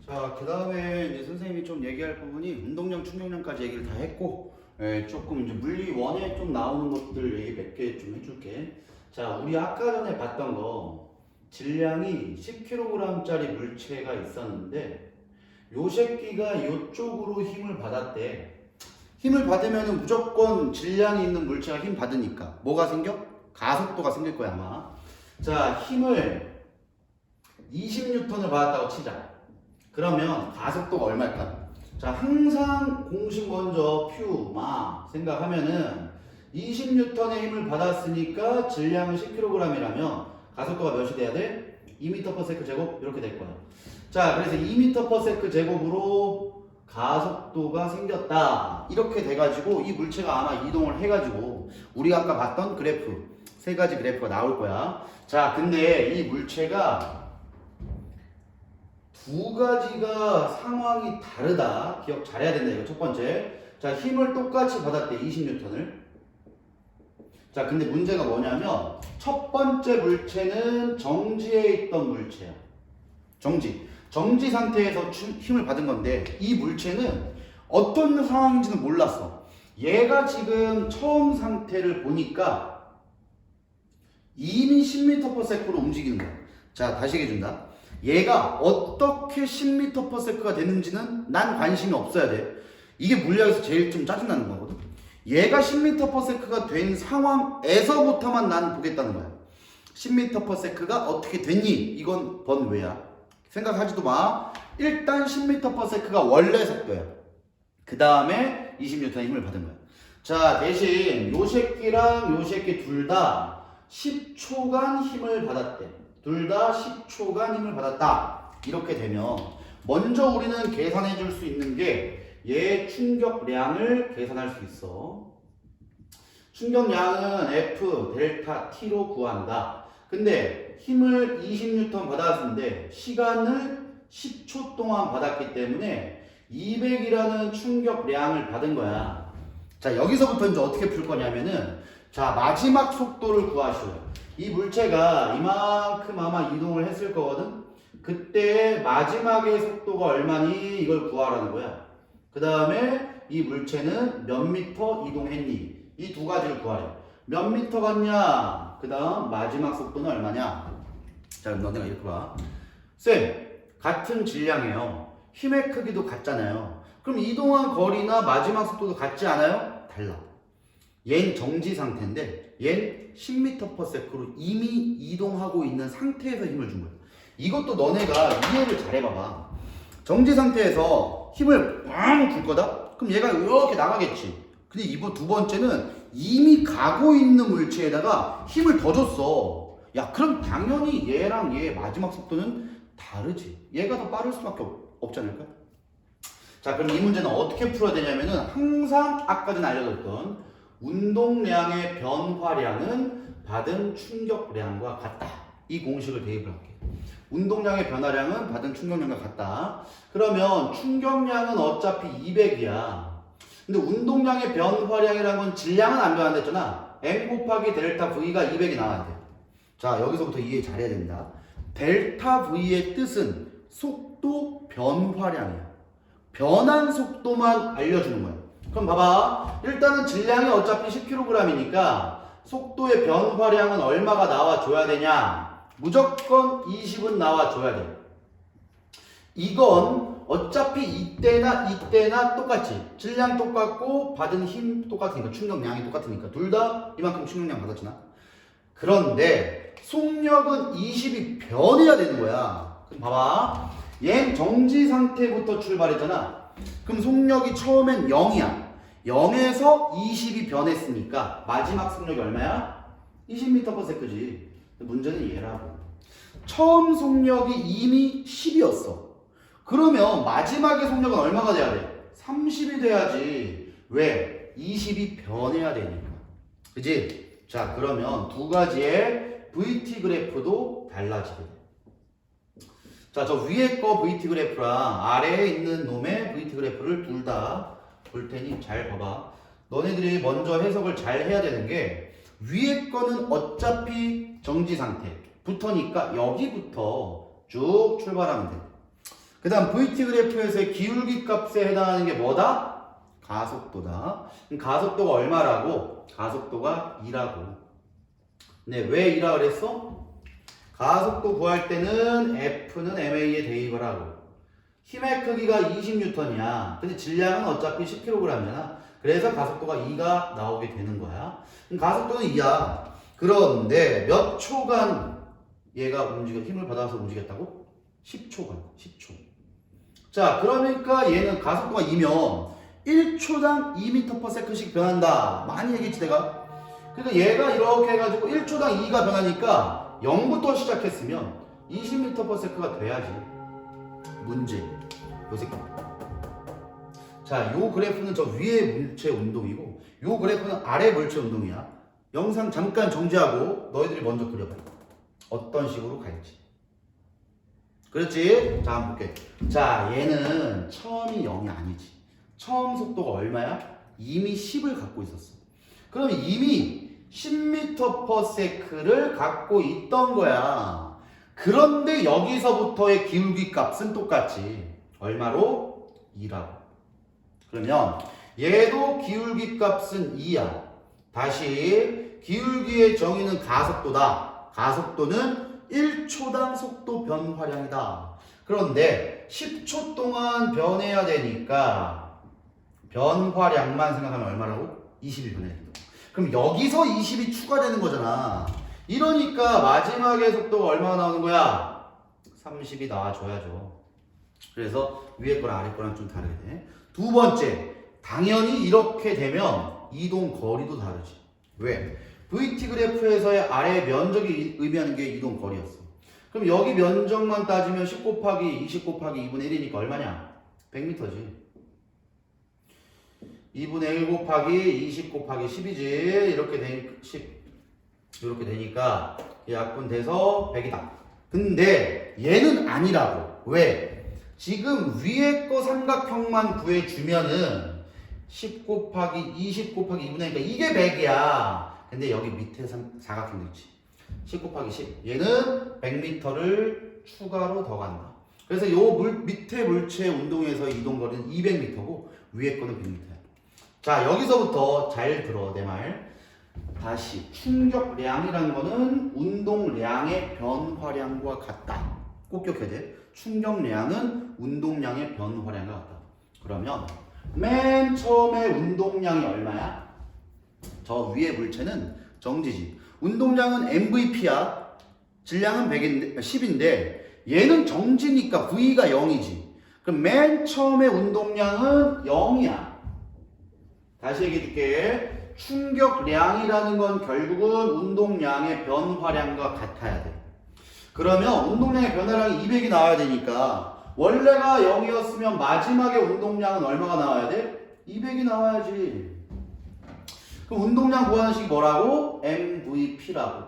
자, 그 다음에 이제 선생님이 좀 얘기할 부분이 운동량, 충격량까지 얘기를 다 했고, 조금 이제 물리 원에 좀 나오는 것들 얘기 몇 개 좀 해줄게. 자, 우리 아까 전에 봤던 거, 질량이 10kg짜리 물체가 있었는데, 요 새끼가 요쪽으로 힘을 받았대. 힘을 받으면 무조건 질량이 있는 물체가 힘 받으니까 뭐가 생겨? 가속도가 생길 거야, 아마. 자, 힘을 20N을 받았다고 치자. 그러면 가속도가 얼마일까? 자, 항상 공식 먼저 퓨, 마 생각하면은 20N의 힘을 받았으니까 질량은 10kg이라면 가속도가 몇이 돼야 돼? 2m/s 제곱 이렇게 될 거야. 자, 그래서 2m/s 제곱으로 가속도가 생겼다. 이렇게 돼가지고 이 물체가 아마 이동을 해가지고 우리가 아까 봤던 그래프 세 가지 그래프가 나올 거야. 자, 근데 이 물체가 두 가지가 상황이 다르다. 기억 잘해야 된다. 이거 첫 번째. 자, 힘을 똑같이 받았대. 20N을. 자, 근데 문제가 뭐냐면 첫 번째 물체는 정지에 있던 물체야. 정지 상태에서 힘을 받은 건데 이 물체는 어떤 상황인지는 몰랐어. 얘가 지금 처음 상태를 보니까 이미 10m/s로 움직이는 거야. 자, 다시 얘기해준다. 얘가 어떻게 10m/s가 되는지는 난 관심이 없어야 돼. 이게 물리학에서 제일 좀 짜증나는 거거든. 얘가 10m/s가 된 상황에서부터만 난 보겠다는 거야. 10m/s가 어떻게 됐니? 이건 번외야. 생각하지도 마. 일단 10m/s가 원래 속도야. 그 다음에 20N의 힘을 받은 거야. 자, 대신 요 새끼랑 요 새끼 둘 다 10초간 힘을 받았대. 둘 다 10초간 힘을 받았다. 이렇게 되면 먼저 우리는 계산해 줄 수 있는 게 얘 충격량을 계산할 수 있어. 충격량은 F 델타 T로 구한다. 근데 힘을 20N 받았는데 시간을 10초 동안 받았기 때문에 200이라는 충격량을 받은 거야. 자, 여기서부터 이제 어떻게 풀 거냐면은 자, 마지막 속도를 구하시오. 이 물체가 이만큼 아마 이동을 했을 거거든. 그때 마지막의 속도가 얼마니? 이걸 구하라는 거야. 그 다음에 이 물체는 몇 미터 이동했니? 이 두 가지를 구하래. 몇 미터 갔냐? 그 다음 마지막 속도는 얼마냐? 자, 그럼 너네가 이렇게 봐. 쌤, 같은 질량이에요. 힘의 크기도 같잖아요. 그럼 이동한 거리나 마지막 속도도 같지 않아요? 달라. 얜 정지 상태인데 얜 10m/s로 이미 이동하고 있는 상태에서 힘을 준 거야. 이것도 너네가 이해를 잘 해봐봐. 정지 상태에서 힘을 빵 줄 거다? 그럼 얘가 이렇게 나가겠지. 근데 이번 두 번째는 이미 가고 있는 물체에다가 힘을 더 줬어. 야, 그럼 당연히 얘랑 얘의 마지막 속도는 다르지. 얘가 더 빠를 수밖에 없지 않을까? 자, 그럼 이 문제는 어떻게 풀어야 되냐면은 항상 아까 전에 알려줬던 운동량의 변화량은 받은 충격량과 같다. 이 공식을 대입을 할게. 운동량의 변화량은 받은 충격량과 같다. 그러면 충격량은 어차피 200이야. 근데 운동량의 변화량이라는 건 질량은 안 변한댔잖아. M 곱하기 델타 V가 200이 나와야 돼. 자, 여기서부터 이해 잘해야 됩니다. 델타 V의 뜻은 속도 변화량이야. 변한 속도만 알려주는 거야. 그럼 봐봐. 일단은 질량이 어차피 10kg이니까 속도의 변화량은 얼마가 나와줘야 되냐? 무조건 20은 나와줘야 돼. 이건 어차피 이때나 똑같지. 질량 똑같고 받은 힘 똑같으니까 충격량이 똑같으니까 둘 다 이만큼 충격량 받았잖아. 그런데 속력은 20이 변해야 되는 거야. 그럼 봐봐. 얘 정지 상태부터 출발했잖아. 그럼 속력이 처음엔 0이야. 0에서 20이 변했으니까 마지막 속력이 얼마야? 20m/s지. 문제는 얘라고. 처음 속력이 이미 10이었어. 그러면 마지막의 속력은 얼마가 돼야 돼? 30이 돼야지. 왜? 20이 변해야 되니까. 그치? 자, 그러면 두 가지의 VT 그래프도 달라지게 돼. 자, 저 위에 거 VT 그래프랑 아래에 있는 놈의 VT 그래프를 둘 다 볼 테니 잘 봐봐. 너네들이 먼저 해석을 잘 해야 되는 게 위에 거는 어차피 정지 상태부터니까 여기부터 쭉 출발하면 돼. 그 다음 VT 그래프에서의 기울기 값에 해당하는 게 뭐다? 가속도다. 그럼 가속도가 얼마라고? 가속도가 2라고. 네, 왜 2라 그랬어? 가속도 구할 때는 F는 MA에 대입을 하고 힘의 크기가 20N이야. 근데 질량은 어차피 10kg이잖아. 그래서 가속도가 2가 나오게 되는 거야. 그럼 가속도는 2야. 그런데 몇 초간 얘가 힘을 받아서 움직였다고? 10초간. 10초. 자, 그러니까 얘는 가속도가 2면 1초당 2m/s씩 변한다. 많이 얘기했지 내가? 그러니까 얘가 이렇게 해가지고 1초당 2가 변하니까 0부터 시작했으면 20m/s가 돼야지. 문제. 요 새끼. 자, 요 그래프는 저 위에 물체 운동이고 요 그래프는 아래 물체 운동이야. 영상 잠깐 정지하고 너희들이 먼저 그려봐. 어떤 식으로 갈지. 그렇지? 자, 한번 볼게. 자, 얘는 처음이 0이 아니지. 처음 속도가 얼마야? 이미 10을 갖고 있었어. 그럼 이미 10m/s를 갖고 있던 거야. 그런데 여기서부터의 기울기 값은 똑같지. 얼마로? 2라고. 그러면 얘도 기울기 값은 2야. 다시 기울기의 정의는 가속도다. 가속도는 1초당 속도 변화량이다. 그런데 10초 동안 변해야 되니까 변화량만 생각하면 얼마라고? 20이 변해야 된다. 그럼 여기서 20이 추가되는 거잖아. 이러니까 마지막에 속도가 얼마나 나오는 거야? 30이 나와줘야죠. 그래서 위에 거랑 아래 거랑 좀 다르게 돼. 두 번째, 당연히 이렇게 되면 이동 거리도 다르지. 왜? VT 그래프에서의 아래 면적이 의미하는 게 이동 거리였어. 그럼 여기 면적만 따지면 10 곱하기 20 곱하기 2분의 1이니까 얼마냐? 100m지. 2분의 1 곱하기 20 곱하기 10이지. 이렇게 되니까 약분돼서 100이다. 근데 얘는 아니라고. 왜? 지금 위에 거 삼각형만 구해주면은 10 곱하기 20 곱하기 2분의 1이니까 이게 100이야. 근데 여기 밑에 사각형도 있지. 10 곱하기 10. 얘는 100m를 추가로 더 간다. 그래서 요 밑에 물체 운동에서 이동거리는 200m고 위에 거는 100m야. 자, 여기서부터 잘 들어 내 말. 다시 충격량이라는 거는 운동량의 변화량과 같다. 꼭 기억해야 돼. 충격량은 운동량의 변화량과 같다. 그러면 맨 처음에 운동량이 얼마야? 저 위에 물체는 정지지. 운동량은 MVP야. 질량은 10인데 얘는 정지니까 V가 0이지. 그럼 맨 처음에 운동량은 0이야. 다시 얘기해 줄게. 충격량이라는 건 결국은 운동량의 변화량과 같아야 돼. 그러면 운동량의 변화량이 200이 나와야 되니까 원래가 0이었으면 마지막에 운동량은 얼마가 나와야 돼? 200이 나와야지. 그럼 운동량 구하는 식이 뭐라고? MVP라고.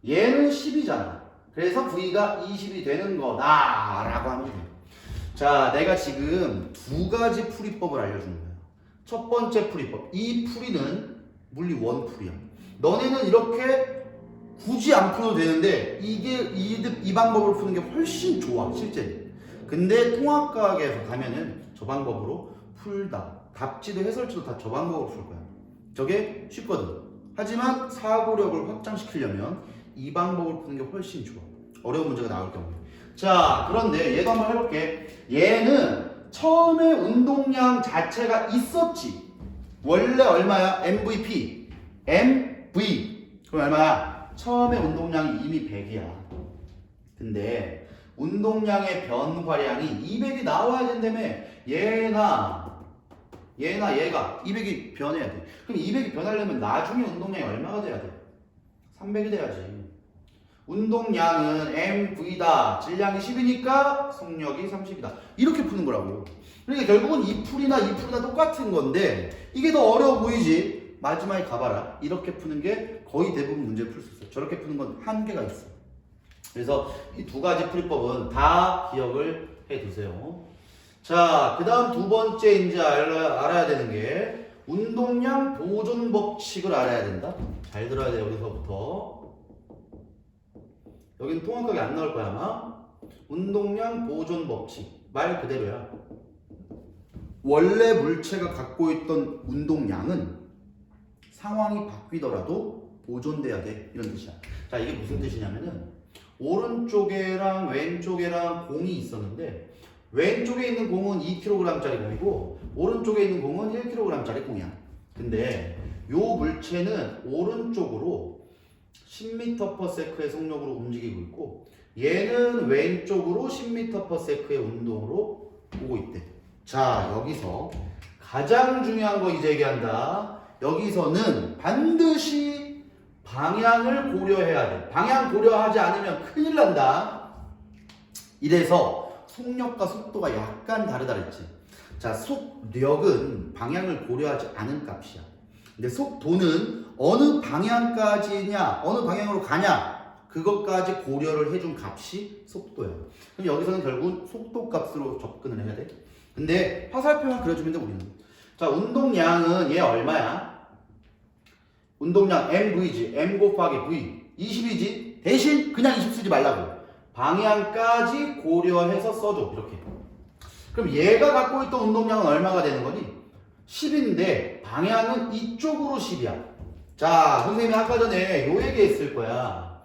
얘는 10이잖아. 그래서 V가 20이 되는 거다라고 하면 돼. 자, 내가 지금 두 가지 풀이법을 알려주는 거야. 첫 번째 풀이법. 이 풀이는 물리 원풀이야. 너네는 이렇게 굳이 안 풀어도 되는데 이 방법을 푸는 게 훨씬 좋아, 실제. 근데 통합과학에서 가면은 저 방법으로 풀다. 답지도 해설지도 다 저 방법으로 풀 거야. 저게 쉽거든. 하지만 사고력을 확장시키려면 이 방법을 푸는 게 훨씬 좋아. 어려운 문제가 나올 경우에. 자, 그런데 얘도 한번 해볼게. 얘는 처음에 운동량 자체가 있었지. 원래 얼마야? MVP. MV. 그럼 얼마야? 처음에 운동량이 이미 100이야. 근데 운동량의 변화량이 200이 나와야 된다며. 얘가 200이 변해야 돼. 그럼 200이 변하려면 나중에 운동량이 얼마가 돼야 돼? 300이 돼야지. 운동량은 MV다. 질량이 10이니까 속력이 30이다. 이렇게 푸는 거라고. 그러니까 결국은 이 풀이나 똑같은 건데 이게 더 어려워 보이지? 마지막에 가봐라. 이렇게 푸는 게 거의 대부분 문제를 풀 수 있어. 저렇게 푸는 건 한계가 있어. 그래서 이 두 가지 풀이법은 다 기억을 해두세요. 자, 그 다음 두 번째 이제 알아야 되는 게 운동량 보존 법칙을 알아야 된다. 잘 들어야 돼. 여기서부터. 여기는 통합하게 안 나올 거야 아마. 운동량 보존 법칙. 말 그대로야. 원래 물체가 갖고 있던 운동량은 상황이 바뀌더라도 보존돼야 돼. 이런 뜻이야. 자, 이게 무슨 뜻이냐면은 오른쪽에랑 왼쪽에랑 공이 있었는데 왼쪽에 있는 공은 2kg짜리 공이고 오른쪽에 있는 공은 1kg짜리 공이야. 근데 요 물체는 오른쪽으로 10m/s의 속력으로 움직이고 있고 얘는 왼쪽으로 10m/s의 운동으로 오고 있대. 자, 여기서 가장 중요한 거 이제 얘기한다. 여기서는 반드시 방향을 고려해야 돼. 방향 고려하지 않으면 큰일 난다. 이래서 속력과 속도가 약간 다르다 그랬지. 자, 속력은 방향을 고려하지 않은 값이야. 근데 속도는 어느 방향까지냐, 어느 방향으로 가냐, 그것까지 고려를 해준 값이 속도야. 그럼 여기서는 결국 속도 값으로 접근을 해야 돼. 근데 화살표만 그려주면 돼, 우리는. 자, 운동량은 얘 얼마야? 운동량 MV지. M 곱하기 V. 20이지. 대신 그냥 20 쓰지 말라고. 방향까지 고려해서 써줘. 이렇게. 그럼 얘가 갖고 있던 운동량은 얼마가 되는 거니? 10인데 방향은 이쪽으로 10이야. 자, 선생님이 아까 전에 요 얘기했을 거야.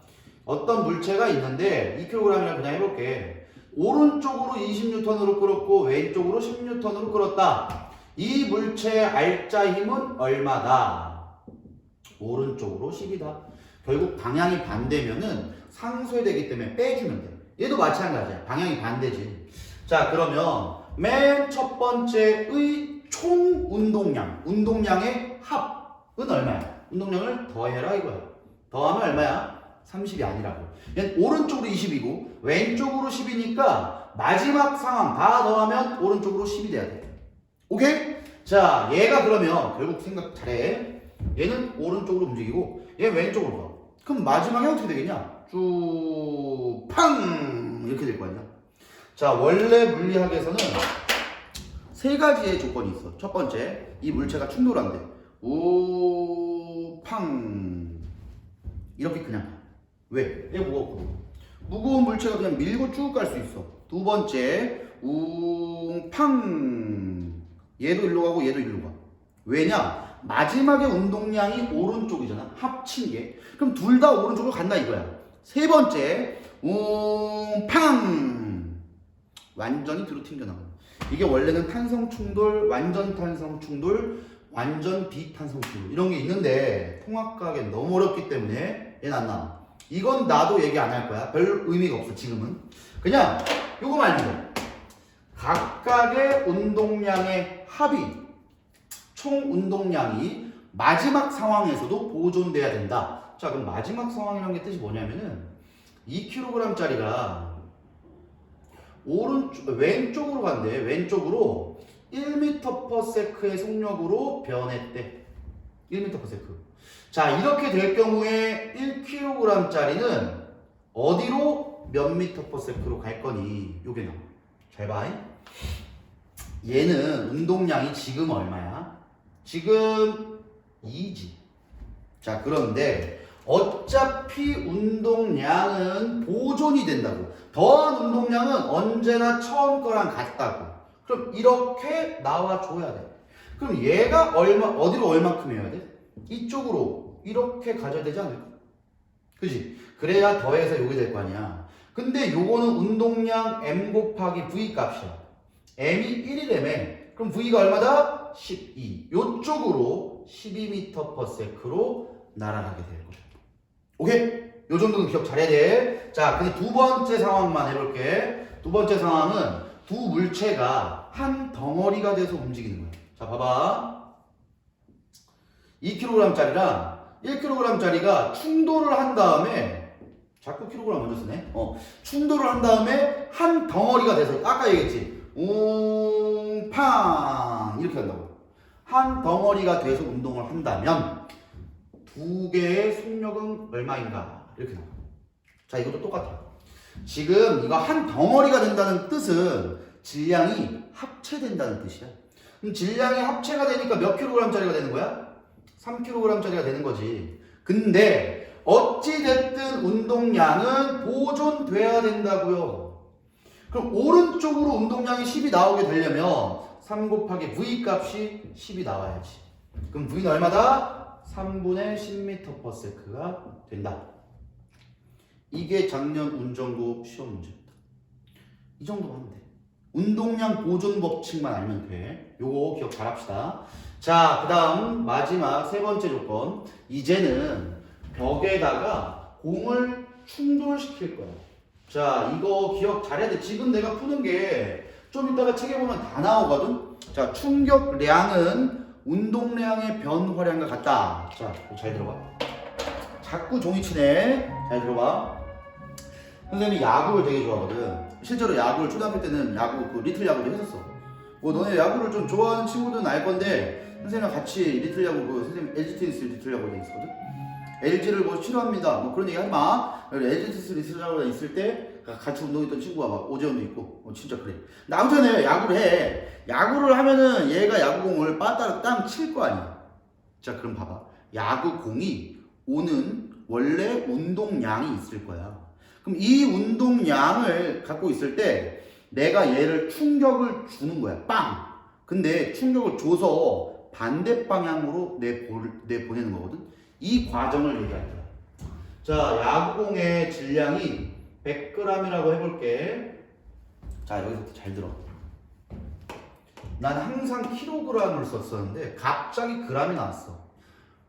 어떤 물체가 있는데 2kg이라고 그냥 해볼게. 오른쪽으로 20N으로 끌었고 왼쪽으로 10N으로 끌었다. 이 물체의 알짜 힘은 얼마다? 오른쪽으로 10이다. 결국 방향이 반대면은 상쇄되기 때문에 빼주면 돼. 얘도 마찬가지야. 방향이 반대지. 자, 그러면 맨 첫 번째의 총 운동량, 운동량의 합은 얼마야? 운동량을 더해라 이거야. 더하면 얼마야? 30이 아니라고. 얘는 오른쪽으로 20이고 왼쪽으로 10이니까 마지막 상황 다 더하면 오른쪽으로 10이 돼야 돼. 오케이? 자, 얘가 그러면 결국 생각 잘해. 얘는 오른쪽으로 움직이고 얘는 왼쪽으로 가. 그럼 마지막에 어떻게 되겠냐? 쭉 팡! 이렇게 될 거 아니야. 자, 원래 물리학에서는 세 가지의 조건이 있어. 첫 번째, 이 물체가 충돌한대. 우, 팡. 이렇게 그냥 가. 왜? 얘 무겁거든. 무거운 물체가 그냥 밀고 쭉 갈 수 있어. 두 번째, 우, 팡. 얘도 일로 가고 얘도 일로 가. 왜냐? 마지막에 운동량이 오른쪽이잖아. 합친 게. 그럼 둘 다 오른쪽으로 간다 이거야. 세 번째, 우, 팡. 완전히 뒤로 튕겨나가. 이게 원래는 탄성 충돌, 완전 탄성 충돌, 완전 비탄성 충돌 이런 게 있는데 통합과학에 너무 어렵기 때문에 얘는 안 나와. 이건 나도 얘기 안 할 거야. 별 의미가 없어 지금은. 그냥 요거만 알면 돼. 각각의 운동량의 합이 총 운동량이 마지막 상황에서도 보존돼야 된다. 자, 그럼 마지막 상황이라는 게 뜻이 뭐냐면은 2kg짜리가 왼쪽으로 간대. 왼쪽으로 1m/s의 속력으로 변했대. 1m/s. 자, 이렇게 될 경우에 1kg짜리는 어디로 몇 m/s로 갈 거니? 요게 나와. 잘 봐. 얘는 운동량이 지금 얼마야? 지금 2지. 자, 그런데 어차피 운동량은 보존이 된다고. 더한 운동량은 언제나 처음 거랑 같다고. 그럼 이렇게 나와줘야 돼. 그럼 얘가 어디로 얼만큼 해야 돼? 이쪽으로 이렇게 가져야 되지 않을까? 그지? 그래야 더해서 요게 될 거 아니야. 근데 요거는 운동량 M 곱하기 V 값이야. M이 1이라며. 그럼 V가 얼마다? 12. 요쪽으로 12m/s로 날아가게 될 거야. 오케이? 요 정도는 기억 잘해야 돼. 자, 근데 두 번째 상황만 해볼게. 두 번째 상황은 두 물체가 한 덩어리가 돼서 움직이는 거야. 자, 봐봐. 2kg짜리랑 1kg짜리가 충돌을 한 다음에 자꾸 kg 먼저 쓰네. 충돌을 한 다음에 한 덩어리가 돼서 아까 얘기했지. 웅팡 이렇게 한다고. 한 덩어리가 돼서 운동을 한다면 두 개의 속력은 얼마인가? 이렇게 나와. 자, 이것도 똑같아. 지금 이거 한 덩어리가 된다는 뜻은 질량이 합체된다는 뜻이야. 그럼 질량이 합체가 되니까 몇 kg짜리가 되는 거야? 3kg짜리가 되는 거지. 근데 어찌됐든 운동량은 보존돼야 된다고요. 그럼 오른쪽으로 운동량이 10이 나오게 되려면 3 곱하기 V 값이 10이 나와야지. 그럼 V는 얼마다? 3분의 10m/s가 된다. 이게 작년 운전고 시험 문제입니다. 이 정도만 하면 돼. 운동량 보존 법칙만 알면 돼. 요거 기억 잘 합시다. 자, 그 다음 마지막 세 번째 조건. 이제는 벽에다가 공을 충돌시킬 거야. 자, 이거 기억 잘해야 돼. 지금 내가 푸는 게 좀 이따가 책에 보면 다 나오거든. 자, 충격량은 운동량의 변화량과 같다. 자, 잘 들어봐. 자꾸 종이 치네. 잘 들어봐. 선생님이 야구를 되게 좋아하거든. 실제로 야구를 초등학교 때는 야구 그 리틀 야구도 했었어. 뭐 너네 야구를 좀 좋아하는 친구들은 알 건데 선생님이랑 같이 리틀 야구 그 선생님 LG 트윈스 리틀 야구에 있었거든. LG를 뭐 싫어합니다. 뭐 그런 얘기 하지 마. LG 트윈스 리틀 야구에 있을 때 같이 운동했던 친구가 막 오재현도 있고 진짜 그래. 근데 아무튼 야구를 해. 야구를 하면은 얘가 야구공을 빠따로 땅 칠 거 아니야. 자, 그럼 봐봐. 야구공이 오는 원래 운동량이 있을 거야. 그럼 이 운동량을 갖고 있을 때 내가 얘를 충격을 주는 거야. 빵! 근데 충격을 줘서 반대 방향으로 내보내는 거거든. 이 과정을 얘기할 거야. 자, 야구공의 질량이 100g이라고 해볼게. 자, 여기서부터 잘 들어. 난 항상 킬로그램을 썼었는데 갑자기 g이 나왔어.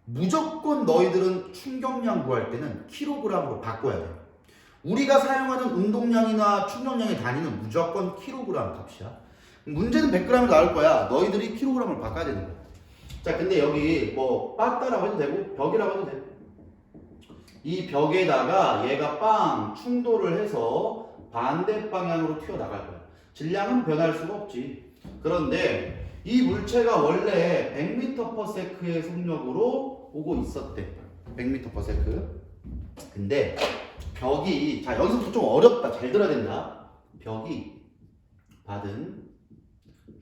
무조건 너희들은 충격량 구할 때는 킬로그램으로 바꿔야 돼. 우리가 사용하는 운동량이나 충격량의 단위는 무조건 킬로그램 값이야. 문제는 100g이 나올 거야. 너희들이 킬로그램을 바꿔야 되는 거야. 자, 근데 여기 뭐 빠따라고 해도 되고 벽이라고 해도 돼. 이 벽에다가 얘가 빵 충돌을 해서 반대 방향으로 튀어나갈 거야. 질량은 변할 수가 없지. 그런데 이 물체가 원래 100m/s의 속력으로 오고 있었대. 100m/s. 근데 벽이, 자, 여기서부터 좀 어렵다. 잘 들어야 된다. 벽이 받은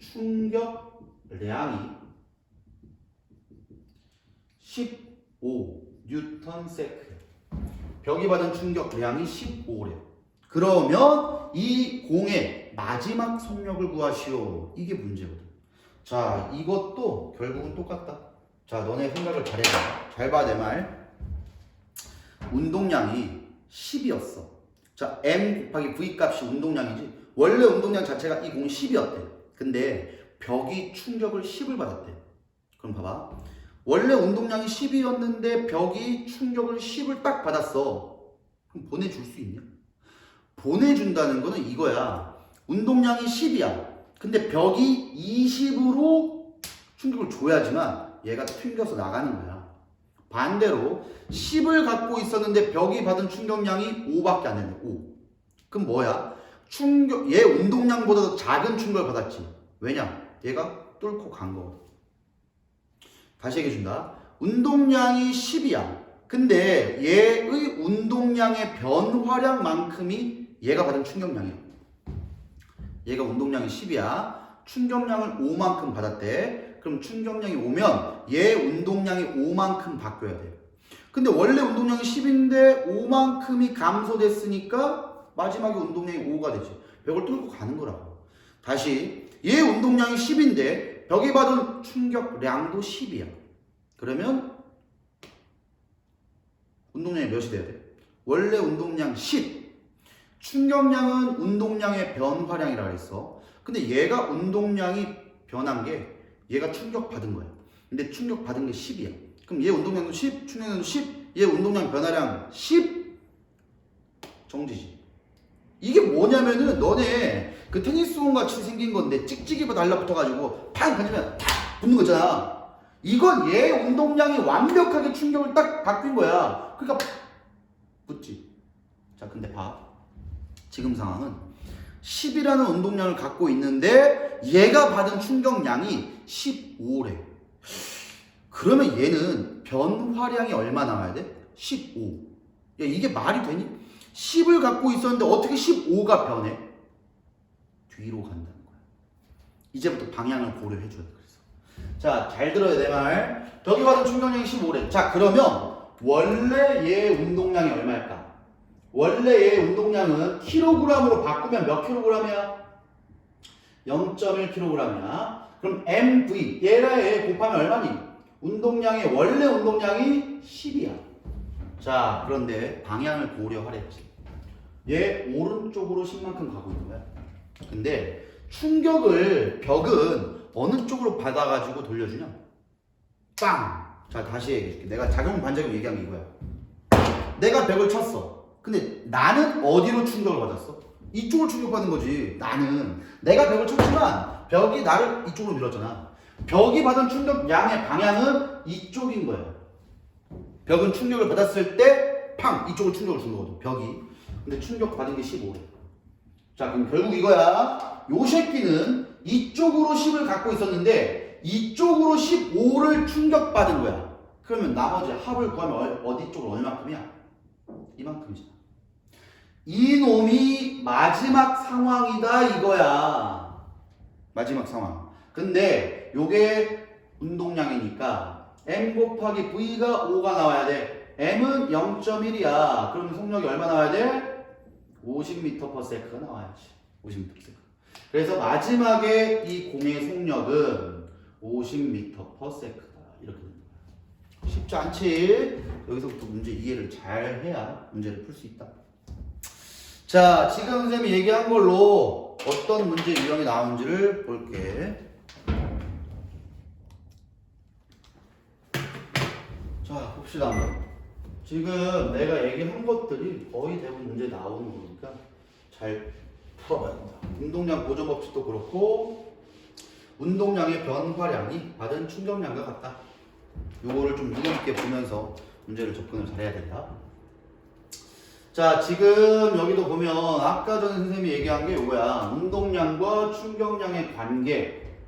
충격량이 15 뉴턴세크. 벽이 받은 충격량이 15래. 그러면 이 공의 마지막 속력을 구하시오. 이게 문제거든. 자, 이것도 결국은 똑같다. 자, 너네 생각을 잘해봐. 잘 봐, 내 말. 운동량이 10이었어. 자, M 곱하기 V 값이 운동량이지. 원래 운동량 자체가 이 공이 10이었대. 근데 벽이 충격을 10을 받았대. 그럼 봐봐. 원래 운동량이 10이었는데 벽이 충격을 10을 딱 받았어. 그럼 보내줄 수 있냐? 보내준다는 거는 이거야. 운동량이 10이야. 근데 벽이 20으로 충격을 줘야지만 얘가 튕겨서 나가는 거야. 반대로 10을 갖고 있었는데 벽이 받은 충격량이 5밖에 안 된다. 5. 그럼 뭐야? 얘 운동량보다 더 작은 충격을 받았지. 왜냐? 얘가 뚫고 간 거거든. 다시 얘기해준다. 운동량이 10이야. 근데 얘의 운동량의 변화량만큼이 얘가 받은 충격량이야. 얘가 운동량이 10이야. 충격량을 5만큼 받았대. 그럼 충격량이 오면 얘 운동량이 5만큼 바뀌어야 돼. 근데 원래 운동량이 10인데 5만큼이 감소됐으니까 마지막에 운동량이 5가 되지. 벽을 뚫고 가는 거라고. 다시 얘 운동량이 10인데 벽이 받은 충격량도 10이야. 그러면 운동량이 몇이 돼야 돼? 원래 운동량 10. 충격량은 운동량의 변화량이라고 했어. 근데 얘가 운동량이 변한 게 얘가 충격받은 거야. 근데 충격받은 게 10이야. 그럼 얘 운동량도 10, 충격량도 10, 얘 운동량 변화량 10. 정지지. 이게 뭐냐면은 너네 그 테니스공 같이 생긴 건데 찍찍이가 달라붙어가지고 팡 던지면 탁 붙는 거잖아. 이건 얘 운동량이 완벽하게 충격을 딱 바뀐 거야. 그러니까 붙지. 자, 근데 봐. 지금 상황은 10이라는 운동량을 갖고 있는데 얘가 받은 충격량이 15래. 그러면 얘는 변화량이 얼마 나와야 돼? 15. 야, 이게 말이 되니? 10을 갖고 있었는데 어떻게 15가 변해? 뒤로 간다는 거야. 이제부터 방향을 고려해 줘야 돼. 그래서 자, 잘 들어야 돼, 말. 벽이 받은 충격량이 15래. 자, 그러면 원래 얘 운동량이 얼마일까? 원래의 운동량은 킬로그램으로 바꾸면 몇 킬로그램이야? 0.1kg이야. 그럼 MV 얘랑 얘 곱하면 얼마니? 운동량의 원래 운동량이 10이야. 자, 그런데 방향을 고려하랬지. 얘 오른쪽으로 10만큼 가고 있는 거야. 근데 충격을 벽은 어느 쪽으로 받아가지고 돌려주냐? 빵! 자, 다시 얘기해줄게. 내가 작용 반작용 얘기한 게 이거야. 내가 벽을 쳤어. 근데 나는 어디로 충격을 받았어? 이쪽을 충격받는 거지. 나는 내가 벽을 쳤지만 벽이 나를 이쪽으로 밀었잖아. 벽이 받은 충격량의 방향은 이쪽인 거야. 벽은 충격을 받았을 때 팡! 이쪽으로 충격을 준 거거든. 벽이. 근데 충격 받은 게 15래. 자, 그럼 결국 이거야. 요 새끼는 이쪽으로 10을 갖고 있었는데 이쪽으로 15를 충격받은 거야. 그러면 나머지 합을 구하면 어디 쪽으로 얼마큼이야? 이만큼이잖아. 이놈이 마지막 상황이다 이거야. 마지막 상황. 근데 요게 운동량이니까 M 곱하기 V가 5가 나와야 돼. M은 0.1이야. 그럼 속력이 얼마 나와야 돼? 50m/s가 나와야지. 50m/s. 그래서 마지막에 이 공의 속력은 50m/s다. 이렇게 됩니다. 쉽지 않지? 여기서부터 문제 이해를 잘 해야 문제를 풀 수 있다. 자, 지금 선생님이 얘기한 걸로 어떤 문제 유형이 나오는지를 볼게. 자, 봅시다 한번. 지금 내가 얘기한 것들이 거의 대부분 문제 나오는 거니까 잘 풀어봐야 된다. 운동량 보존 법칙도 그렇고 운동량의 변화량이 받은 충격량과 같다. 요거를 좀 유념 있게 보면서 문제를 접근을 잘해야 된다. 자, 지금 여기도 보면 아까 전에 선생님이 얘기한 게 이거야. 운동량과 충격량의 관계.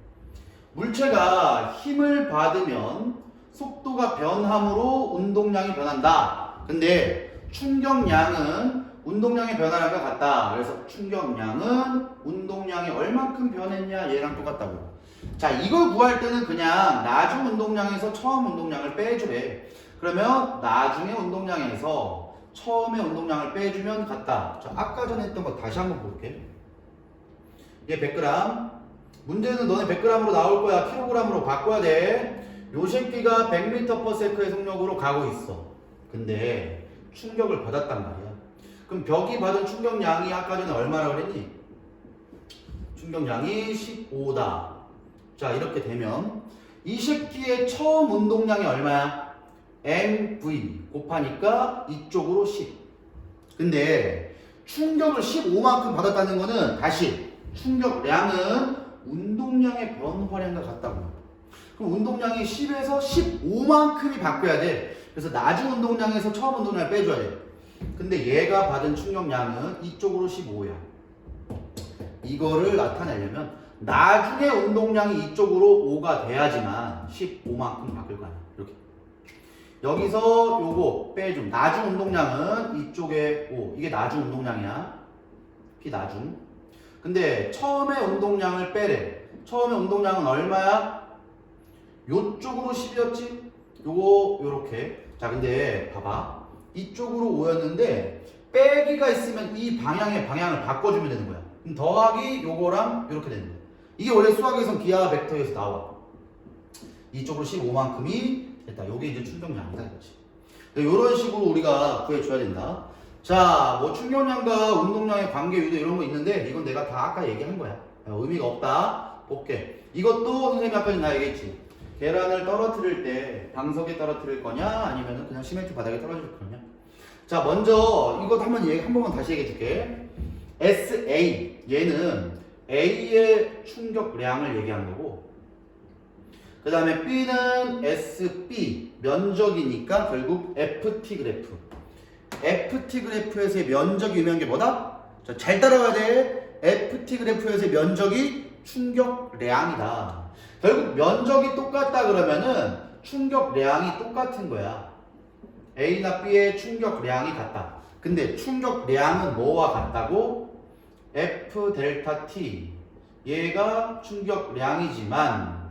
물체가 힘을 받으면 속도가 변함으로 운동량이 변한다. 근데 충격량은 운동량의 변화량과 같다. 그래서 충격량은 운동량이 얼만큼 변했냐 얘랑 똑같다고. 자, 이걸 구할 때는 그냥 나중 운동량에서 처음 운동량을 빼주래. 그러면 나중에 운동량에서 처음에 운동량을 빼주면 같다. 자, 아까 전에 했던 거 다시 한번 볼게. 얘 100g. 문제는 너네 100g으로 나올 거야. 킬로그램으로 바꿔야 돼. 요 새끼가 100m/s의 속력으로 가고 있어. 근데 충격을 받았단 말이야. 그럼 벽이 받은 충격량이 아까 전에 얼마라고 그랬니? 충격량이 15다. 자, 이렇게 되면 이 새끼의 처음 운동량이 얼마야? mv 곱하니까 이쪽으로 10. 근데 충격을 15만큼 받았다는 거는 다시 충격량은 운동량의 변화량과 같다고. 그럼 운동량이 10에서 15만큼이 바뀌어야 돼. 그래서 나중 운동량에서 처음 운동량을 빼줘야 돼. 근데 얘가 받은 충격량은 이쪽으로 15야. 이거를 나타내려면 나중에 운동량이 이쪽으로 5가 돼야지만 15만큼 바뀔 거 아니야. 이렇게. 여기서 요거 빼줌. 나중 운동량은 이쪽에 5. 이게 나중 운동량이야. P 나중. 근데 처음에 운동량을 빼래. 처음에 운동량은 얼마야? 요쪽으로 10이었지? 요거 요렇게. 자, 근데 봐봐. 이쪽으로 5였는데 빼기가 있으면 이 방향의 방향을 바꿔주면 되는 거야. 그럼 더하기 요거랑 이렇게 되는 거야. 이게 원래 수학에선 기하 벡터에서 나와. 이쪽으로 15만큼이 됐다. 요게 이제 충격량이다. 그렇지. 이런 식으로 우리가 구해줘야 된다. 자, 뭐 충격량과 운동량의 관계 유도 이런 거 있는데 이건 내가 다 아까 얘기한 거야. 의미가 없다. 볼게. 이것도 선생님이 아까 나 얘기했지. 계란을 떨어뜨릴 때 방석에 떨어뜨릴 거냐 아니면 그냥 시멘트 바닥에 떨어뜨릴 거냐. 자, 먼저 이것 한 번만 다시 얘기해 줄게. SA 얘는 A의 충격량을 얘기한 거고, 그 다음에 B는 SB 면적이니까 결국 FT 그래프. FT 그래프에서의 면적이 유명한 게 뭐다? 자, 잘 따라가야 돼. FT 그래프에서의 면적이 충격량이다. 결국 면적이 똑같다 그러면은 충격량이 똑같은 거야. A나 B의 충격량이 같다. 근데 충격량은 뭐와 같다고? F 델타 T. 얘가 충격량이지만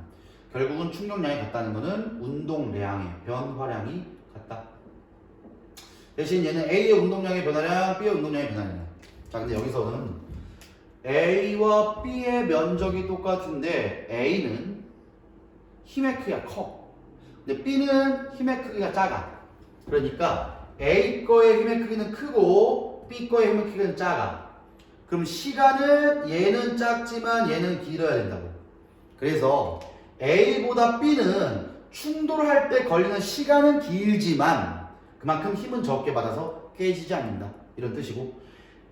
결국은 충격량이 같다는 거는 운동량의 변화량이 같다. 대신 얘는 A의 운동량의 변화량, B의 운동량의 변화량. 자, 근데 여기서는 A와 B의 면적이 똑같은데 A는 힘의 크기가 커. 근데 B는 힘의 크기가 작아. 그러니까 A 거의 힘의 크기는 크고 B 거의 힘의 크기는 작아. 그럼 시간은 얘는 작지만 얘는 길어야 된다고. 그래서 A보다 B는 충돌할 때 걸리는 시간은 길지만 그만큼 힘은 적게 받아서 깨지지 않는다. 이런 뜻이고,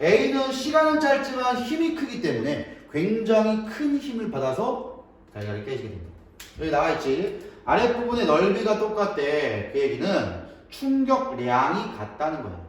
A는 시간은 짧지만 힘이 크기 때문에 굉장히 큰 힘을 받아서 달걀이 깨지게 된다. 여기 나와있지. 아랫부분의 넓이가 똑같대. 그 얘기는 충격량이 같다는 거야.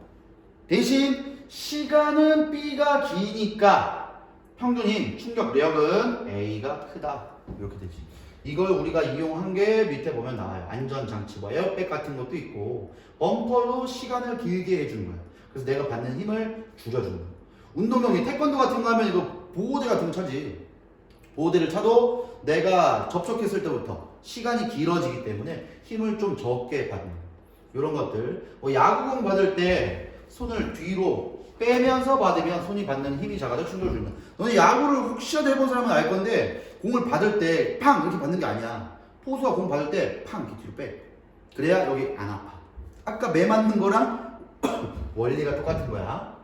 대신 시간은 B가 기니까 평균 힘, 충격력은 A가 크다. 이렇게 되지. 이걸 우리가 이용한 게 밑에 보면 나와요. 안전장치, 뭐 에어백 같은 것도 있고 범퍼로 시간을 길게 해주는 거야. 그래서 내가 받는 힘을 줄여주는 거야. 운동 경기, 태권도 같은 거 하면 이거 보호대 같은 거 차지. 보호대를 차도 내가 접촉했을 때부터 시간이 길어지기 때문에 힘을 좀 적게 받는 거야. 이런 것들. 야구공 받을 때 손을 뒤로 빼면서 받으면 손이 받는 힘이 작아져 충격을 주는 거야. 너네 야구를 혹시라도 해본 사람은 알 건데 공을 받을 때 팡 이렇게 받는 게 아니야. 포수가 공 받을 때 팡 이렇게 뒤로 빼. 그래야 여기 안 아파. 아까 매 맞는 거랑 원리가 똑같은 거야.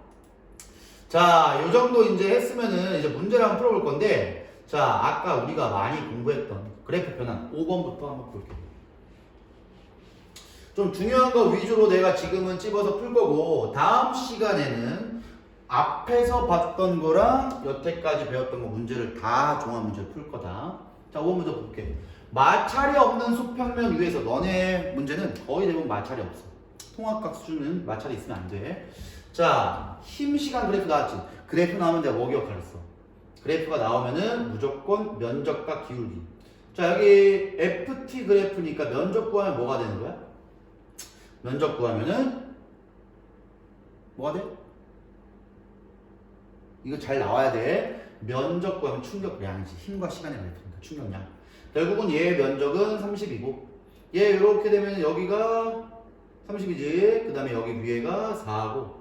자, 요 정도 이제 했으면은 이제 문제를 한번 풀어볼 건데, 자, 아까 우리가 많이 공부했던 그래프 변환 5번부터 한번 볼게요. 좀 중요한 거 위주로 내가 지금은 찝어서 풀 거고, 다음 시간에는 앞에서 봤던 거랑 여태까지 배웠던 거 문제를 다 종합 문제를 풀 거다. 자, 5번 문제 볼게. 마찰이 없는 수평면 위에서, 너네 문제는 거의 대부분 마찰이 없어. 통합각 수준은 마찰이 있으면 안 돼. 자, 힘 시간 그래프 나왔지. 그래프 나오면 내가 뭐 기억하랬어? 그래프가 나오면은 무조건 면적과 기울기. 자, 여기 FT 그래프니까 면적 구하면 뭐가 되는 거야? 면적 구하면은 뭐가 돼? 이거 잘 나와야 돼. 면적 구하면 충격량이지. 힘과 시간의 그래프니까 충격량. 결국은 얘의 면적은 30이고 얘 이렇게 되면 여기가 30이지. 그 다음에 여기 위에가 4고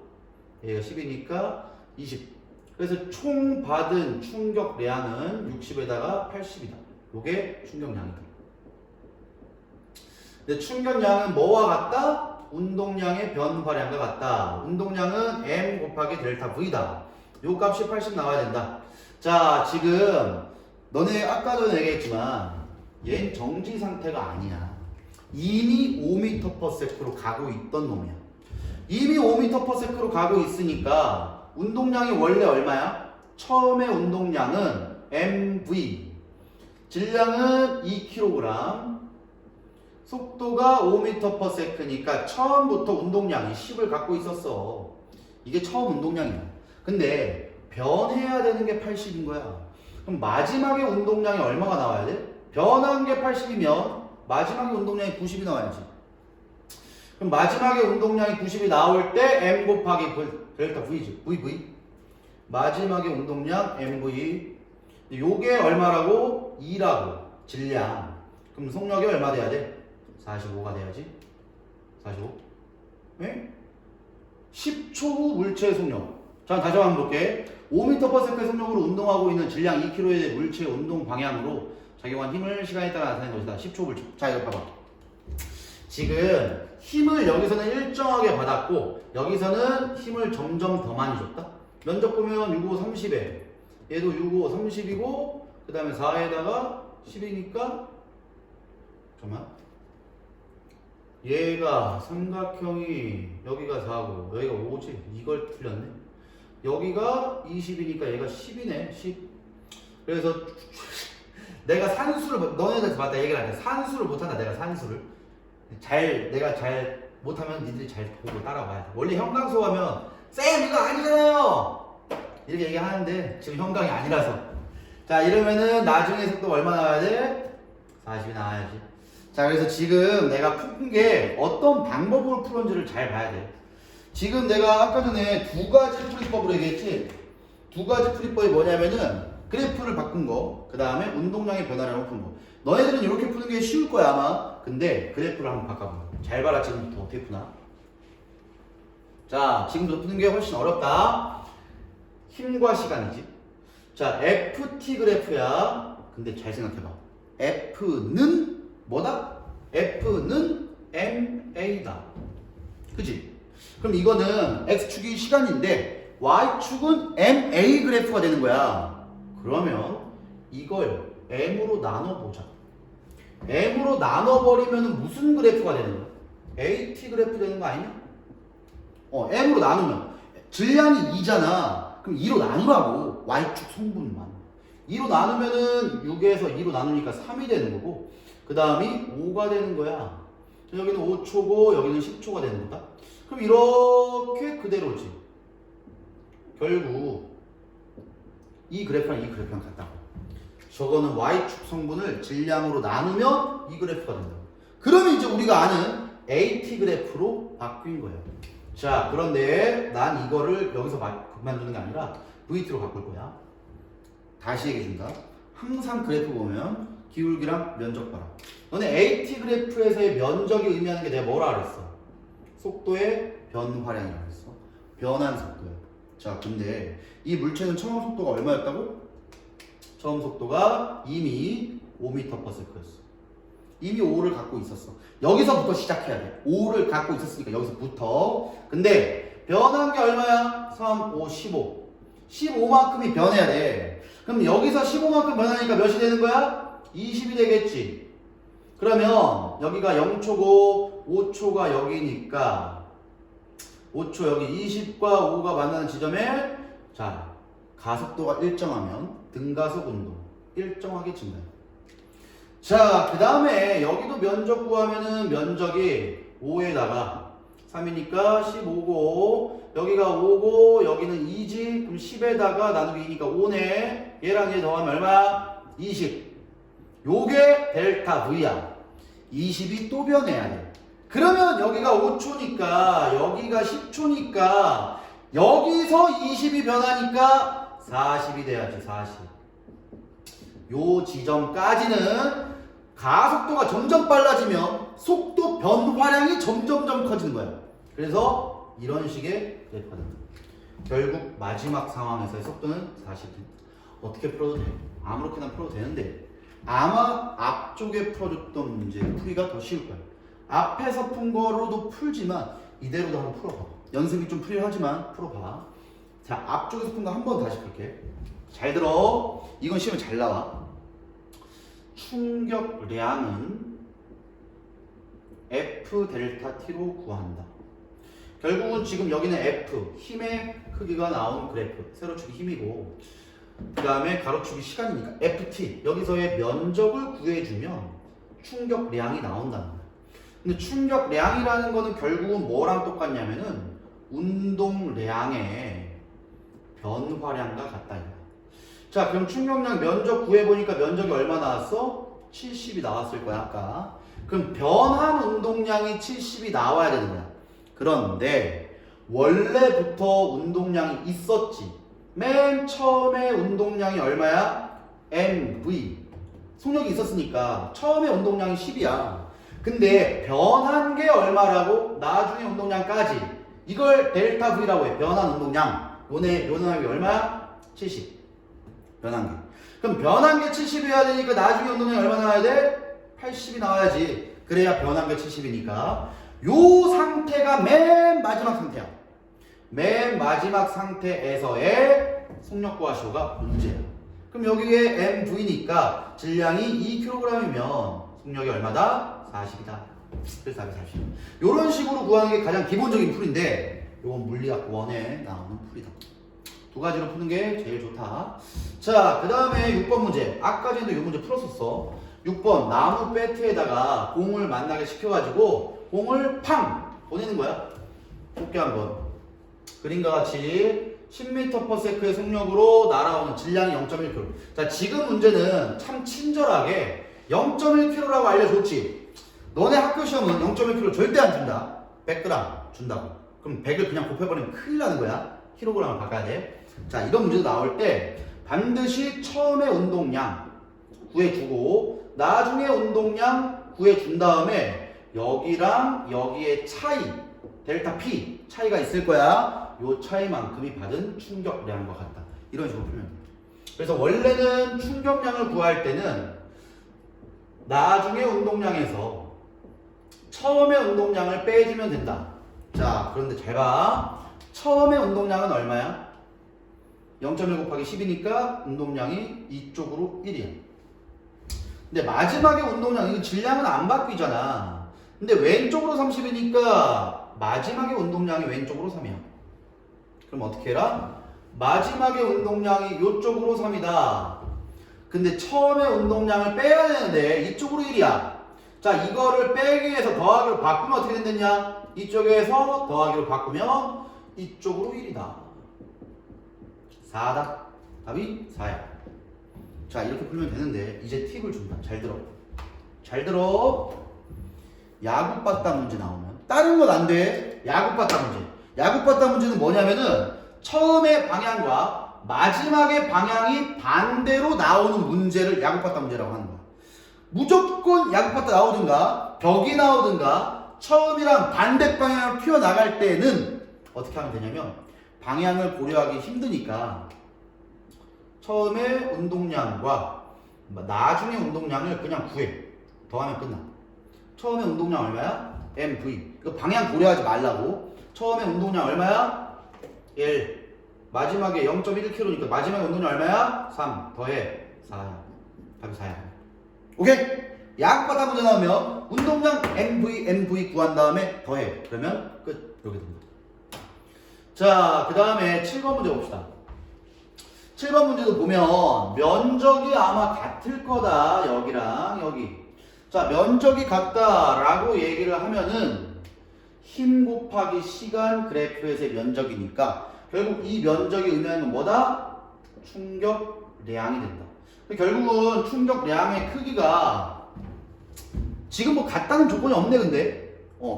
얘가 10이니까 20. 그래서 총 받은 충격량은 60에다가 80이다. 요게 충격량이다. 근데 충격량은 뭐와 같다? 운동량의 변화량과 같다. 운동량은 M 곱하기 델타 V다. 요 값이 80 나와야 된다. 자, 지금 너네 아까 전에 얘기했지만 얘는 정지 상태가 아니야. 이미 5m/s로 가고 있던 놈이야. 이미 5m/s로 가고 있으니까 운동량이 원래 얼마야? 처음에 운동량은 mv, 질량은 2kg, 속도가 5m/s니까 처음부터 운동량이 10을 갖고 있었어. 이게 처음 운동량이야. 근데 변해야 되는 게 80인 거야. 그럼 마지막에 운동량이 얼마가 나와야 돼? 변한 게 80이면 마지막에 운동량이 90이 나와야지. 그럼 마지막에 운동량이 90이 나올 때 M 곱하기 델타 V지. VV. 마지막에 운동량 MV. 요게 얼마라고? 2라고. 질량. 그럼 속력이 얼마 돼야 돼? 45가 돼야지. 45. 네? 10초 후 물체의 속력. 자, 다시 한번 볼게. 5m/s의 속력으로 운동하고 있는 질량 2kg의 물체의 운동 방향으로 작용한 힘을 시간에 따라 나타내는 것이다. 10초 물체. 자, 이거 봐봐. 지금 힘을 여기서는 일정하게 받았고 여기서는 힘을 점점 더 많이 줬다. 면적 보면 6, 5, 30에 얘도 6, 5, 30이고 그 다음에 4에다가 10이니까 잠깐만, 얘가 삼각형이 여기가 4고 여기가 5지. 이걸 틀렸네. 여기가 20이니까 얘가 10이네. 10. 그래서 내가 산수를, 너네들 봤다 얘기를 하는데 산수를 못한다. 내가 산수를 내가 잘 못하면 니들이 잘 보고 따라와야 돼. 원래 형광수 하면 쌤 이거 아니잖아요 이렇게 얘기하는데 지금 형광이 아니라서. 자, 이러면은 나중에 속도 얼마 나와야 돼? 40이 나와야지. 자, 그래서 지금 내가 푼 게 어떤 방법으로 풀었는지를 잘 봐야 돼. 지금 내가 아까 전에 두 가지 풀이법으로 얘기했지. 두 가지 풀이법이 뭐냐면은 그래프를 바꾼 거, 그 다음에 운동량의 변화량을 푼 거. 너희들은 이렇게 푸는 게 쉬울 거야 아마. 근데 그래프를 한번 바꿔봐. 잘 봐라. 지금부터 어떻게 푸나? 자, 지금부터 푸는 게 훨씬 어렵다. 힘과 시간이지. 자, FT 그래프야. 근데 잘 생각해봐. F는 뭐다? F는 MA다. 그치? 그럼 이거는 X축이 시간인데 Y축은 MA 그래프가 되는 거야. 그러면 이걸 M으로 나눠보자. M으로 나눠버리면 무슨 그래프가 되는 거야? AT 그래프 되는 거 아니냐? M으로 나누면 질량이 2잖아. 그럼 2로 나누라고. Y축 성분만 2로 나누면은 6에서 2로 나누니까 3이 되는 거고, 그 다음이 5가 되는 거야. 여기는 5초고 여기는 10초가 되는 거다. 그럼 이렇게 그대로지. 결국 이 그래프랑 이 그래프랑 같다고. 저거는 Y축 성분을 질량으로 나누면 이 그래프가 된다고. 그러면 이제 우리가 아는 AT 그래프로 바뀐 거예요. 자, 그런데 난 이거를 여기서 그만두는 게 아니라 VT로 바꿀 거야. 다시 얘기해준다. 항상 그래프 보면 기울기랑 면적 봐라. 너네 AT 그래프에서의 면적이 의미하는 게 내가 뭐라 그랬어? 속도의 변화량이라고 했어. 변한 속도야. 자, 근데 이 물체는 처음 속도가 얼마였다고? 처음 속도가 이미 5m/s였어. 이미 5를 갖고 있었어. 여기서부터 시작해야 돼. 5를 갖고 있었으니까 여기서부터. 근데 변한 게 얼마야? 3, 5, 15. 15만큼이 변해야 돼. 그럼 여기서 15만큼 변하니까 몇이 되는 거야? 20이 되겠지. 그러면 여기가 0초고 5초가 여기니까 5초 여기 20과 5가 만나는 지점에 자, 가속도가 일정하면 등가속 운동 일정하게 증가해. 자, 그 다음에 여기도 면적 구하면은 면적이 5에다가 3이니까 15고 여기가 5고 여기는 2지. 그럼 10에다가 나누기 2니까 5네. 얘랑 얘 더하면 얼마? 20. 요게 델타 V야. 20이 또 변해야 돼. 그러면 여기가 5초니까 여기가 10초니까 여기서 20이 변하니까 40이 돼야지. 40. 요 지점까지는 가속도가 점점 빨라지면 속도 변화량이 점점점 커지는 거야. 그래서 이런 식의 그래프가 됩니다. 결국 마지막 상황에서의 속도는 40. 어떻게 풀어도 돼? 아무렇게나 풀어도 되는데 아마 앞쪽에 풀어줬던 문제 풀이가 더 쉬울 거야. 앞에서 푼 거로도 풀지만 이대로도 한번 풀어봐. 연습이 좀 필요하지만 풀어봐. 자, 앞쪽에서 푼 거 한 번 다시 풀게. 잘 들어. 이건 시험에 잘 나와. 충격량은 F 델타 T로 구한다. 결국은 지금 여기는 F, 힘의 크기가 나온 그래프. 세로축이 힘이고 그 다음에 가로축이 시간이니까 FT. 여기서의 면적을 구해주면 충격량이 나온다는 거야. 근데 충격량이라는 거는 결국은 뭐랑 똑같냐면은 운동량의 변화량과 같다 이거야. 자, 그럼 충격량 면적 구해보니까 면적이 얼마 나왔어? 70이 나왔을 거야 아까. 그럼 변한 운동량이 70이 나와야 되는 거야. 그런데 원래부터 운동량이 있었지. 맨 처음에 운동량이 얼마야? mv. 속력이 있었으니까 처음에 운동량이 10이야. 근데 변한 게 얼마라고? 나중에 운동량까지. 이걸 델타 V라고 해. 변한 운동량. 요놈이 얼마야? 70. 변한 게. 그럼 변한 게 70이어야 되니까 나중에 운동량이 얼마 나와야 돼? 80이 나와야지. 그래야 변한 게 70이니까. 요 상태가 맨 마지막 상태야. 맨 마지막 상태에서의 속력 구하시오가 문제야. 그럼 여기에 mv니까 질량이 2kg이면 속력이 얼마다? 40이다. 그래서 답이 40. 요런 식으로 구하는 게 가장 기본적인 풀인데 요건 물리학 1에 나오는 풀이다. 두 가지로 푸는 게 제일 좋다. 자, 그 다음에 6번 문제. 아까 전에도 이 문제 풀었었어. 6번 나무 배트에다가 공을 만나게 시켜가지고 공을 팡 보내는 거야. 볼게 한번. 그림과 같이 10m/s의 속력으로 날아오는 질량이 0.1kg. 자, 지금 문제는 참 친절하게 0.1kg라고 알려줬지. 너네 학교 시험은 0.1kg 절대 안 준다. 100g 준다고. 그럼 100을 그냥 곱해버리면 큰일 나는 거야. 킬로그램을 바꿔야 돼. 자, 이런 문제도 나올 때 반드시 처음에 운동량 구해주고 나중에 운동량 구해준 다음에 여기랑 여기의 차이 델타 P 차이가 있을 거야. 요 차이만큼이 받은 충격량과 같다. 이런 식으로 풀면 돼. 그래서 원래는 충격량을 구할 때는 나중에 운동량에서 처음에 운동량을 빼주면 된다. 자, 그런데 잘 봐. 처음에 운동량은 얼마야? 0.1 곱하기 10이니까 운동량이 이쪽으로 1이야. 근데 마지막에 운동량, 이거 질량은 안 바뀌잖아. 근데 왼쪽으로 30이니까 마지막에 운동량이 왼쪽으로 3이야. 그럼 어떻게 해라? 마지막에 운동량이 이쪽으로 3이다. 근데 처음에 운동량을 빼야 되는데 이쪽으로 1이야. 자, 이거를 빼기 위해서 더하기로 바꾸면 어떻게 된댔냐? 이쪽에서 더하기로 바꾸면 이쪽으로 1이다. 4다. 답이 4야. 자, 이렇게 풀면 되는데 이제 팁을 준다. 잘 들어. 잘 들어. 야구바따 문제 나오면 다른 건 안 돼. 야구바따 문제. 야구바따 문제는 뭐냐면은 처음의 방향과 마지막의 방향이 반대로 나오는 문제를 야구바따 문제라고 하는 거야. 무조건 야구바따 나오든가 벽이 나오든가 처음이랑 반대 방향으로 튀어나갈 때는 어떻게 하면 되냐면 방향을 고려하기 힘드니까 처음에 운동량과 나중에 운동량을 그냥 구해. 더하면 끝나. 처음에 운동량 얼마야? MV. 그 방향 고려하지 말라고. 처음에 운동량 얼마야? 1. 마지막에 0.1km니까 마지막에 운동량 얼마야? 3. 더해. 4야. 답이 4야. 오케이? 야구바따 문제 나오면 운동량 MV 구한 다음에 더해. 그러면 끝. 이렇게 됩니다. 자, 그 다음에 7번 문제 봅시다. 7번 문제도 보면 면적이 아마 같을 거다. 여기랑 여기. 자, 면적이 같다라고 얘기를 하면은 힘 곱하기 시간 그래프에서의 면적이니까 결국 이 면적이 의미하는 건 뭐다? 충격량이 된다. 결국은 충격량의 크기가 지금 뭐 같다는 조건이 없네. 근데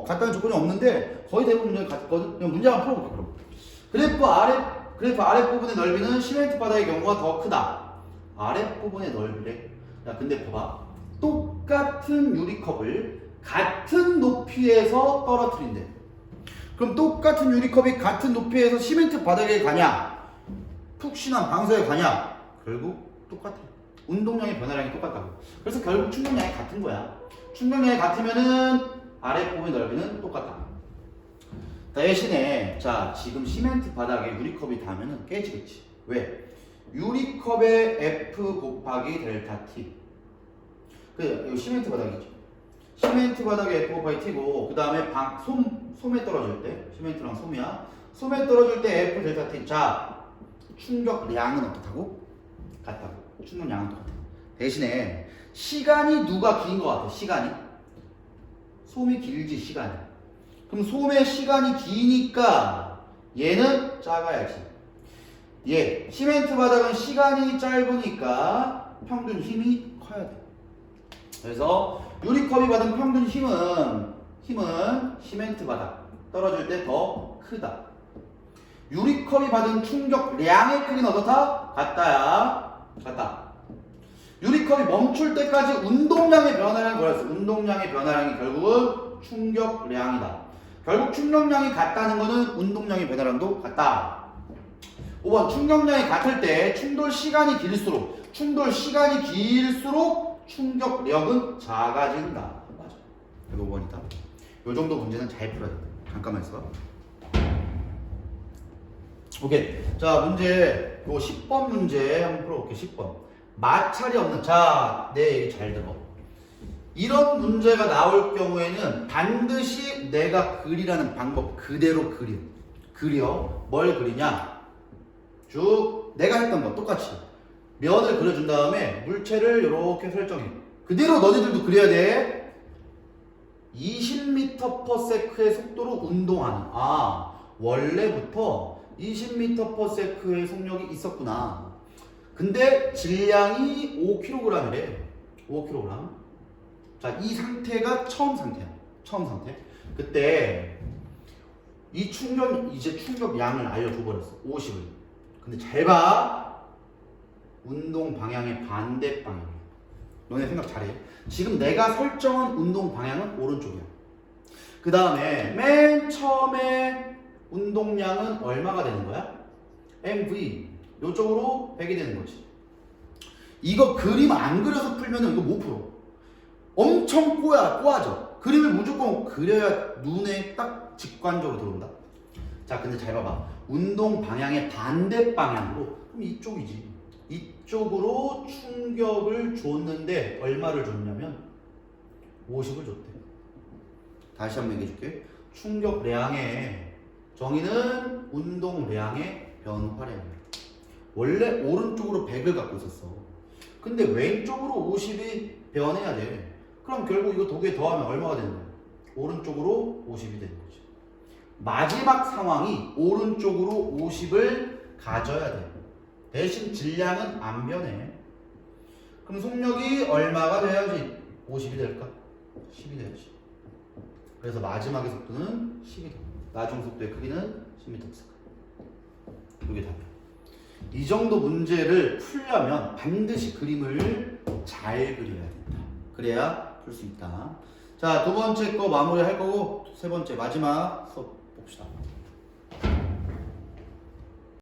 같다는 조건이 없는데 거의 대부분 문제가 같거든. 그냥 문제 한번 풀어볼게. 그럼 그래프 아랫부분의 넓이는 시멘트 바닥의 경우가 더 크다. 아랫부분의 넓이래. 야, 근데 봐봐. 똑같은 유리컵을 같은 높이에서 떨어뜨린대. 그럼 똑같은 유리컵이 같은 높이에서 시멘트 바닥에 가냐? 푹신한 방석에 가냐? 결국 똑같아. 운동량의 변화량이 똑같다고. 그래서 결국 충격량이 같은 거야. 충격량이 같으면은 아랫부분의 넓이는 똑같다. 대신에 자, 지금 시멘트 바닥에 유리컵이 닿으면 깨지겠지. 왜? 유리컵의 F 곱하기 델타 T. 이거 시멘트 바닥이죠. 시멘트 바닥에 F 곱하기 T고, 그 다음에 솜에 떨어질 때, 시멘트랑 솜이야. 솜에 떨어질 때 F 델타 T. 자, 충격량은 어떻다고? 같다고. 충격량은 똑같아. 대신에 시간이 누가 긴 것 같아? 시간이? 솜이 길지, 시간이. 그럼 솜의 시간이 기니까 얘는 작아야지. 시멘트 바닥은 시간이 짧으니까 평균 힘이 커야 돼. 그래서 유리컵이 받은 평균 힘은 시멘트 바닥 떨어질 때 더 크다. 유리컵이 받은 충격량의 크기는 어떻다? 같다야. 같다. 유리컵이 멈출 때까지 운동량의 변화량을 보였어. 운동량의 변화량이 결국은 충격량이다. 결국 충격량이 같다는 것은 운동량의 변화량도 같다. 5번 충격량이 같을 때 충돌 시간이 길수록 충격력은 작아진다. 맞아. 5번이다. 요 정도 문제는 잘 풀어야 돼. 잠깐만 있어봐. 오케이. 자, 문제 요 10번 문제 한번 풀어볼게. 10번. 마찰이 없는. 자, 내 얘기 잘 들어. 이런 문제가 나올 경우에는 반드시 내가 그리라는 방법 그대로 그려. 뭘 그리냐? 쭉 내가 했던 거 똑같이 면을 그려준 다음에 물체를 이렇게 설정해. 그대로 너희들도 그려야 돼. 20m/s의 속도로 운동하는. 원래부터 20m/s의 속력이 있었구나. 근데 질량이 5kg이래. 5kg. 자, 이 상태가 처음 상태야. 처음 상태. 그때 이 충격량을 알려줘 버렸어. 50을. 근데 잘 봐. 운동 방향의 반대 방향이야. 너네 생각 잘해. 지금 내가 설정한 운동 방향은 오른쪽이야. 그 다음에 맨 처음에 운동량은 얼마가 되는 거야? MV. 요쪽으로 100이 되는 거지. 이거 그림 안 그려서 풀면은 이거 못 풀어. 엄청 꼬아져. 그림을 무조건 그려야 눈에 딱 직관적으로 들어온다. 자, 근데 잘 봐봐. 운동 방향의 반대 방향으로. 그럼 이쪽이지. 이쪽으로 충격을 줬는데 얼마를 줬냐면 50을 줬대. 다시 한번 얘기해 줄게. 충격량의 정의는 운동량의 변화량이야. 원래 오른쪽으로 100을 갖고 있었어. 근데 왼쪽으로 50이 변해야 돼. 그럼 결국 이거 두 개 더하면 얼마가 되는 거야? 오른쪽으로 50이 되는 거지. 마지막 상황이 오른쪽으로 50을 가져야 돼. 대신 질량은 안 변해. 그럼 속력이 얼마가 돼야지 50이 될까? 10이 돼야지. 그래서 마지막의 속도는 10이 돼. 나중 속도의 크기는 10m/s. 이게 답이야. 이 정도 문제를 풀려면 반드시 그림을 잘 그려야 된다. 그래야 풀 수 있다. 자, 두 번째 거 마무리할 거고 세 번째 마지막 수업 봅시다.